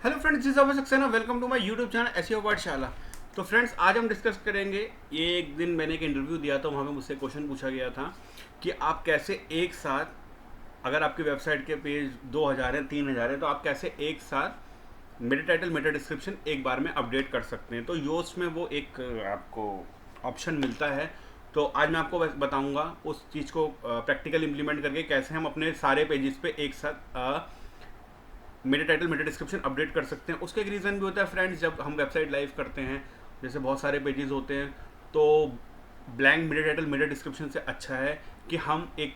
Hello friends, this is Saxena. Welcome to my YouTube channel SEO Pathshala. तो friends, आज हम discuss करेंगे। ये एक दिन मैंने एक इंटरव्यू दिया था, वहाँ पे मुझसे क्वेश्चन पूछा गया था कि आप कैसे एक साथ, अगर आपकी वेबसाइट के पेज 2000 है, 3000 है, तो आप कैसे एक साथ मेटा टाइटल, मेटा डिस्क्रिप्शन एक बार में अपडेट कर सकते हैं। तो योस्ट में वो एक आपको ऑप्शन मिलता है। तो आज मैं आपको बताऊंगा उस चीज़ को प्रैक्टिकल इम्प्लीमेंट करके कैसे हम अपने सारे पेजेस पे एक साथ मेरे टाइटल मेरे डिस्क्रिप्शन अपडेट कर सकते हैं। उसका एक रीज़न भी होता है फ्रेंड्स, जब हम वेबसाइट लाइव करते हैं, जैसे बहुत सारे पेजेस होते हैं, तो ब्लैंक मेरे टाइटल मेरे डिस्क्रिप्शन से अच्छा है कि हम एक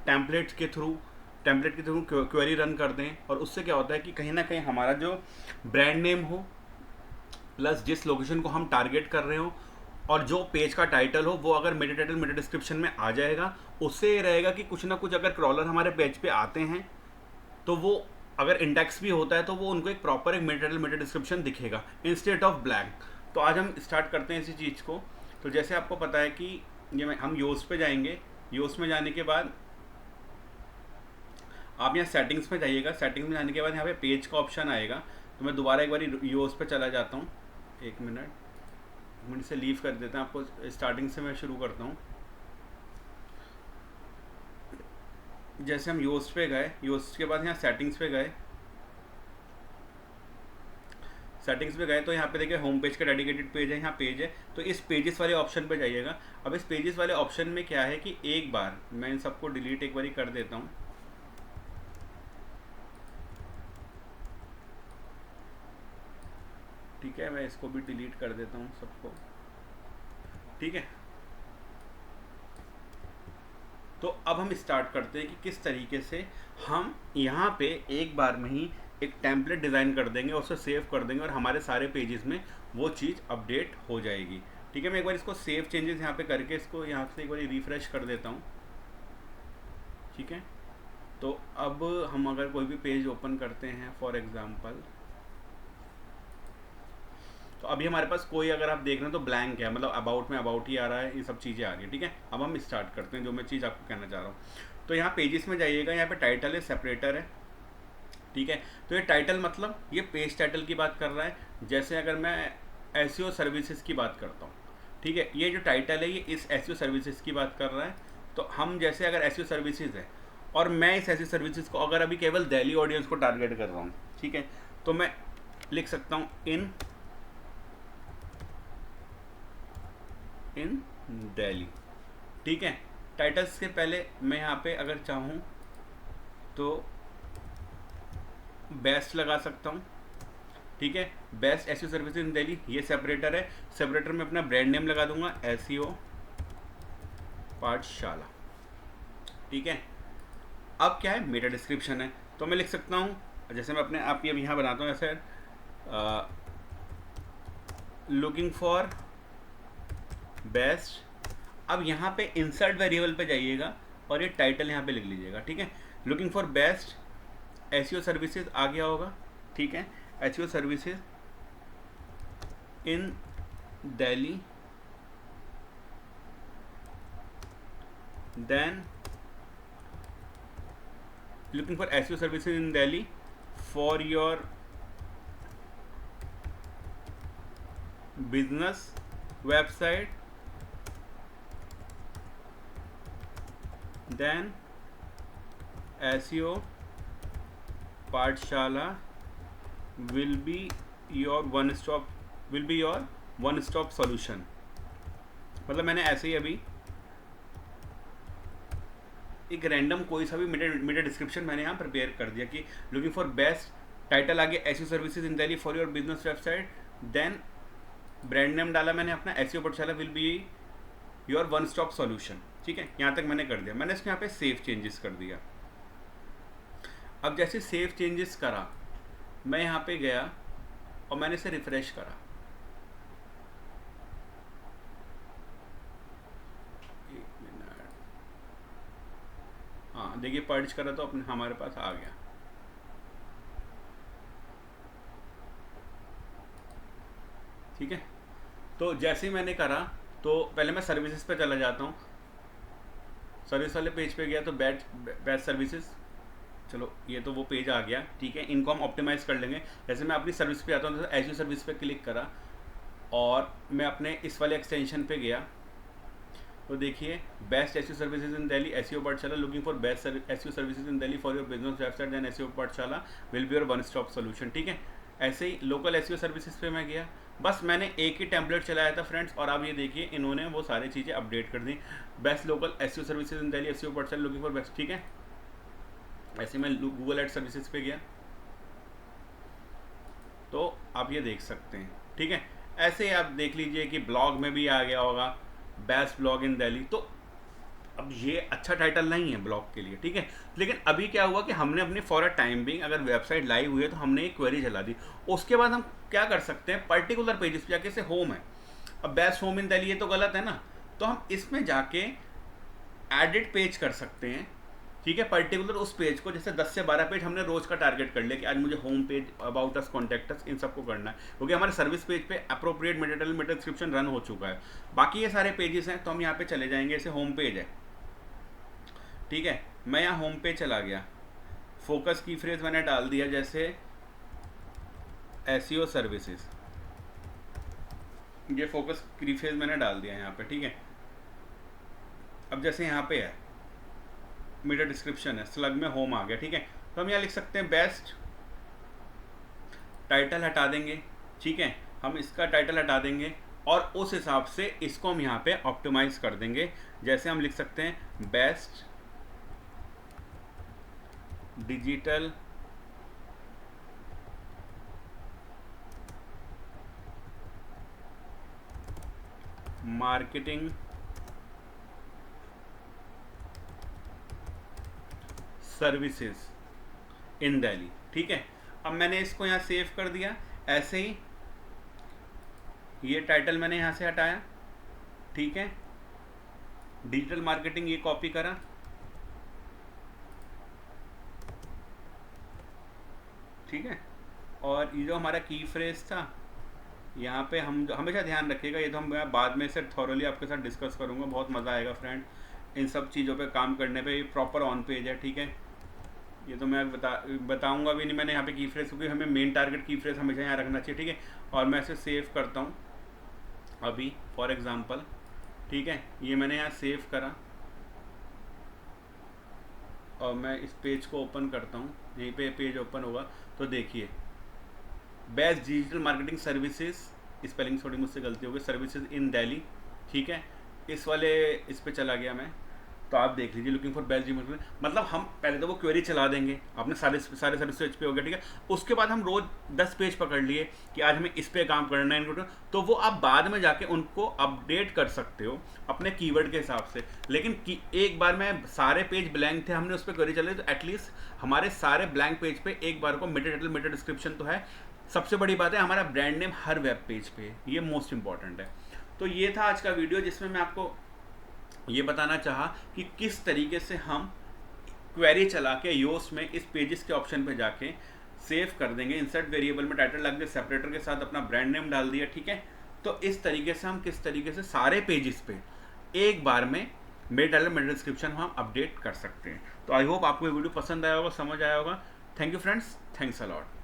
टेम्पलेट के थ्रू क्वेरी रन कर दें। और उससे क्या होता है कि कहीं ना कहीं हमारा जो ब्रांड नेम हो, प्लस जिस लोकेशन को हम टारगेट कर रहे हो, और जो पेज का टाइटल हो, वो अगर मेरे टाइटल मेरे डिस्क्रिप्शन में आ जाएगा। उससे ये रहेगा कि कुछ ना कुछ अगर क्रॉलर हमारे पेज पे आते हैं, तो वो अगर इंडेक्स भी होता है तो वो उनको एक प्रॉपर एक मेटा डिस्क्रिप्शन दिखेगा इंस्टेड ऑफ ब्लैंक। तो आज हम स्टार्ट करते हैं इसी चीज़ को। तो जैसे आपको पता है कि हम योस्ट पे जाएंगे। योस्ट में जाने के बाद आप यहाँ सेटिंग्स में जाइएगा। सेटिंग्स में जाने के बाद यहाँ पे पेज का ऑप्शन आएगा। तो मैं दोबारा एक बार योस्ट पे चला जाता हूँ। एक मिनट से लीव कर देते हैं, आपको स्टार्टिंग से मैं शुरू करता हूँ। जैसे हम योस्ट पे गए, योस्ट के बाद यहाँ सेटिंग्स पे गए। सेटिंग्स पे गए तो यहाँ पे देखिए होम पेज का डेडिकेटेड पेज है, यहाँ पेज है। तो इस पेजेस वाले ऑप्शन पे जाइएगा। अब इस पेजेस वाले ऑप्शन में क्या है कि एक बार मैं इन सबको डिलीट एक बार कर देता हूँ। ठीक है, मैं इसको भी डिलीट कर देता हूँ सबको। ठीक है, तो अब हम स्टार्ट करते हैं कि किस तरीके से हम यहाँ पे एक बार में ही एक टेम्पलेट डिज़ाइन कर देंगे, उसे सेव कर देंगे और हमारे सारे पेजेस में वो चीज़ अपडेट हो जाएगी। ठीक है, मैं एक बार इसको सेव चेंजेस यहाँ पे करके इसको यहाँ से एक बार रिफ्रेश कर देता हूँ। ठीक है, तो अब हम अगर कोई भी पेज ओपन करते हैं फॉर एग्जांपल, तो अभी हमारे पास कोई, अगर आप देख रहे हैं तो ब्लैंक है, मतलब अबाउट में अबाउट ही आ रहा है, ये सब चीज़ें आ रही है। ठीक है, अब हम स्टार्ट करते हैं जो मैं चीज़ आपको कहना चाह रहा हूँ। तो यहाँ पेजेस में जाइएगा, यहाँ पे टाइटल है, सेपरेटर है। ठीक है, तो ये टाइटल मतलब ये पेज टाइटल की बात कर रहा है। जैसे अगर मैं एसईओ सर्विसेज की बात करता हूँ, ठीक है, ये जो टाइटल है ये इस एसईओ सर्विसेज की बात कर रहा है। तो हम जैसे अगर एसईओ सर्विसेज है और मैं इस एसईओ सर्विसेज को अगर अभी केवल दिल्ली ऑडियंस को टारगेट कर रहा हूँ, ठीक है, तो मैं लिख सकता हूँ इन दिल्ली। ठीक है, टाइटल्स के पहले मैं यहाँ पे अगर चाहूँ तो बेस्ट लगा सकता हूँ। ठीक है, best SEO service in Delhi, ये सेपरेटर है। सेपरेटर में अपना ब्रांड नेम लगा दूंगा, एसईओ पाठशाला। ठीक है, अब क्या है, मेटा डिस्क्रिप्शन है। तो मैं लिख सकता हूँ, जैसे मैं अपने आप ये यहाँ बनाता हूँ ऐसे, लुकिंग फॉर बेस्ट। अब यहाँ पे इंसर्ट वेरिएबल पे जाइएगा और ये टाइटल यहाँ पे लिख लीजिएगा। ठीक है, looking for best SEO services आ गया होगा। ठीक है, SEO services in Delhi, then looking for SEO services in Delhi for your business website, then SEO Pathshala will be your one stop solution। मतलब मैंने ऐसे ही अभी एक रैंडम कोई सा भी मेटा डिस्क्रिप्शन मैंने यहाँ प्रिपेयर कर दिया कि लुकिंग फॉर बेस्ट, टाइटल आ गया SEO services in Delhi for your business website, then brand name डाला मैंने अपना, SEO Pathshala will be your one stop solution. ठीक है, यहाँ तक मैंने कर दिया। मैंने इसको यहाँ पे सेव चेंजेस कर दिया। अब जैसे सेव चेंजेस करा, मैं यहाँ पे गया और मैंने इसे रिफ्रेश करा। हाँ देखिए, पर्च करा तो अपने हमारे पास आ गया। ठीक है, तो जैसे ही मैंने करा तो पहले मैं सर्विसेज पे चला जाता हूँ। सर्विस वाले पेज पे गया तो बेस्ट सर्विसेज चलो ये तो वो पेज आ गया, ठीक है। इनको हम ऑप्टिमाइज़ कर लेंगे। जैसे मैं अपनी सर्विस पे आता हूँ, जैसे एसईओ सर्विस पे क्लिक करा और मैं अपने इस वाले एक्सटेंशन पे गया, तो देखिए best SEO services in Delhi, SEO Pathshala, looking for best SEO services in Delhi for your business website then SEO Pathshala will be your one stop solution, ठीक है। ऐसे ही लोकल एसईओ सर्विसेज पे मैं गया, बस मैंने एक ही टेम्पलेट चलाया था फ्रेंड्स, और अब ये देखिए इन्होंने वो सारी चीज़ें अपडेट कर दी। Best local SEO services in Delhi, SEO Pathshala, looking for best, ठीक है। ऐसे मैं गूगल एड सर्विसेज पे गया तो आप ये देख सकते हैं, ठीक है। ऐसे आप देख लीजिए कि ब्लॉग में भी आ गया होगा बेस्ट ब्लॉग इन दिल्ली। तो अब ये अच्छा टाइटल नहीं है ब्लॉग के लिए, ठीक है। लेकिन अभी क्या हुआ कि हमने अपनी फॉर अ टाइम बिंग, अगर वेबसाइट लाइव हुई है तो हमने एक क्वेरी चला दी। उसके बाद हम क्या कर सकते हैं, पर्टिकुलर पेजेस पे जाके, जैसे होम है, अब बेस्ट होम इन दिल्ली ये तो गलत है ना, तो हम इसमें जाके एडिट पेज कर सकते हैं, ठीक है। पर्टिकुलर उस पेज को, जैसे 10 से 12 पेज हमने रोज का टारगेट कर लिया कि आज मुझे home page, about us, contact us, इन सबको करना है, क्योंकि हमारे सर्विस पेज पे अप्रोप्रिएट मेटा डिस्क्रिप्शन रन हो चुका है। बाकी ये सारे पेजेस हैं तो हम यहाँ पे चले जाएंगे। जैसे होम पेज है, ठीक है, मैं यहाँ होम पे चला गया, फोकस की फ्रेज मैंने डाल दिया जैसे एसईओ सर्विसेज, ये फोकस की फ्रेज मैंने डाल दिया यहाँ पे, ठीक है। अब जैसे यहाँ पे है मेरा डिस्क्रिप्शन है, स्लग में होम आ गया, ठीक है। तो हम यहाँ लिख सकते हैं बेस्ट, टाइटल हटा देंगे, ठीक है, हम इसका टाइटल हटा देंगे और उस हिसाब से इसको हम यहाँ पे ऑप्टिमाइज कर देंगे। जैसे हम लिख सकते हैं best digital marketing services in Delhi, ठीक है। अब मैंने इसको यहाँ सेव कर दिया। ऐसे ही ये टाइटल मैंने यहाँ से हटाया, ठीक है, डिजिटल मार्केटिंग ये कॉपी करा, ठीक है। और ये जो हमारा की फ्रेज था, यहाँ पे हम हमेशा ध्यान रखिएगा, ये तो हम बाद में से थॉरली आपके साथ डिस्कस करूँगा, बहुत मज़ा आएगा फ्रेंड इन सब चीज़ों पे काम करने पे। ये प्रॉपर ऑन पेज है, ठीक है। ये तो मैं बताऊंगा भी नहीं मैंने यहाँ पे की फ्रेज, क्योंकि हमें मेन टारगेट की फ्रेज हमेशा यहाँ रखना चाहिए, ठीक है। और मैं इसे सेव करता हूँ अभी फॉर एग्जांपल, ठीक है। ये मैंने यहाँ सेव करा और मैं इस पेज को ओपन करता हूँ, यहीं पे पेज ओपन होगा तो देखिए best digital marketing services, spelling थोड़ी मुझसे गलती हो गई, सर्विसेज इन दिल्ली, ठीक है। इस वाले इस पे चला गया मैं, तो आप देख लीजिए लुकिंग फॉर बेस्ट डिजिटल, मतलब हम पहले तो वो क्वेरी चला देंगे, आपने सारे सर्विस पेज पे हो गया, ठीक है। उसके बाद हम रोज 10 पेज पकड़ लिए कि आज हमें इस पे काम करना है, तो वो आप बाद में जाके उनको अपडेट कर सकते हो अपने कीवर्ड के हिसाब से। लेकिन एक बार में सारे पेज ब्लैंक थे, हमने उस पर क्वेरी चलाई, तो एटलीस्ट हमारे सारे ब्लैंक पेज पे एक बार को मेटा टाइटल मेटा डिस्क्रिप्शन तो है। सबसे बड़ी बात है हमारा ब्रांड नेम हर वेब पेज पे, ये मोस्ट इंपॉर्टेंट है। तो ये था आज का वीडियो, जिसमें मैं आपको ये बताना चाहा कि किस तरीके से हम क्वेरी चला के योस्ट में इस पेजेस के ऑप्शन पे जाके सेव कर देंगे। इंसर्ट वेरिएबल में टाइटल लग गया, सेपरेटर के साथ अपना ब्रांड नेम डाल दिया, ठीक है। तो इस तरीके से हम किस तरीके से सारे पेजेस पे एक बार में मेटा टाइटल मेटा डिस्क्रिप्शन हम अपडेट कर सकते हैं। तो आई होप आपको ये वीडियो पसंद आया होगा, समझ आया होगा। Thank you friends, thanks a lot.